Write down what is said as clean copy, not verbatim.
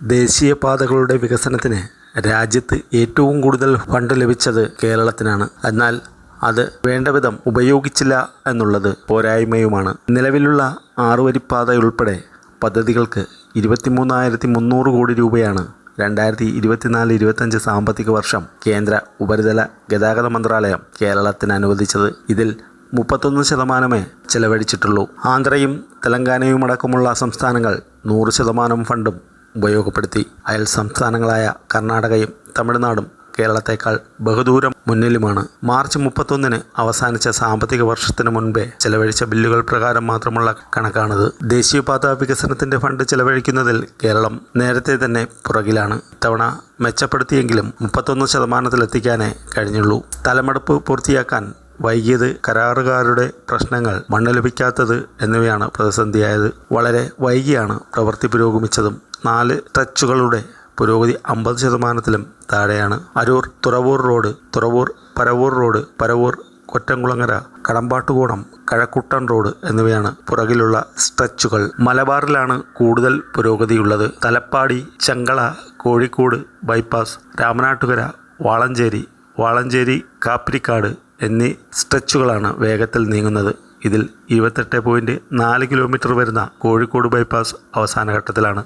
ദേശീയപാതകളുടെ വികസനത്തിന് രാജ്യത്ത് ഏറ്റവും കൂടുതൽ ഫണ്ട് ലഭിച്ചത് കേരളത്തിനാണ്. എന്നാൽ അത് വേണ്ടവിധം ഉപയോഗിച്ചില്ല എന്നുള്ളത് പോരായ്മയുമാണ്. നിലവിലുള്ള 6 വരിപ്പാതയുൾപ്പെടെ പദ്ധതികൾക്ക് 23,300 കോടി രൂപയാണ് 2024-25 സാമ്പത്തിക വർഷം കേന്ദ്ര ഉപരിതല ഗതാഗത മന്ത്രാലയം കേരളത്തിന് അനുവദിച്ചത്. ഇതിൽ 31% ചെലവഴിച്ചിട്ടുള്ളൂ. ആന്ധ്രയും തെലങ്കാനയുമടക്കമുള്ള സംസ്ഥാനങ്ങൾ 100% ഫണ്ടും ഉപയോഗപ്പെടുത്തി. അയൽ സംസ്ഥാനങ്ങളായ കർണാടകയും തമിഴ്നാടും കേരളത്തേക്കാൾ ബഹുദൂരം മുന്നിലുമാണ്. മാർച്ച് 31 അവസാനിച്ച സാമ്പത്തിക വർഷത്തിന് മുൻപേ ചെലവഴിച്ച ബില്ലുകൾ പ്രകാരം മാത്രമുള്ള കണക്കാണിത്. ദേശീയപാത വികസനത്തിന്റെ ഫണ്ട് ചെലവഴിക്കുന്നതിൽ കേരളം നേരത്തെ തന്നെ പുറകിലാണ്. ഇത്തവണ മെച്ചപ്പെടുത്തിയെങ്കിലും 31%-ലെത്തിക്കാനേ കഴിഞ്ഞുള്ളൂ. തലമെടുപ്പ് പൂർത്തിയാക്കാൻ വൈകിയത്, കരാറുകാരുടെ പ്രശ്നങ്ങൾ, മണ്ണ് ലഭിക്കാത്തത് എന്നിവയാണ് പ്രതിസന്ധിയായത്. വളരെ വൈകിയാണ് പ്രവൃത്തി പുരോഗമിച്ചതും. 4 സ്ട്രെച്ചുകളുടെ പുരോഗതി 50%-ലും താഴെയാണ്. Aroor Thuravoor road, Thuravoor Paravoor road, Paravoor Kottamkulangara, Kadambattukonam, Kazhakoottam road എന്നിവയാണ് പുറകിലുള്ള സ്ട്രെച്ചുകൾ. മലബാറിലാണ് കൂടുതൽ പുരോഗതിയുള്ളത്. തലപ്പാടി, ചെങ്കള, കോഴിക്കോട് ബൈപ്പാസ്, രാമനാട്ടുകര, വാളഞ്ചേരി കാപ്പിരിക്കാട് എന്നീ സ്ട്രെച്ചുകളാണ് വേഗത്തിൽ നീങ്ങുന്നത്. ഇതിൽ 28.4 കിലോമീറ്റർ വരുന്ന കോഴിക്കോട് ബൈപ്പാസ് അവസാന ഘട്ടത്തിലാണ്.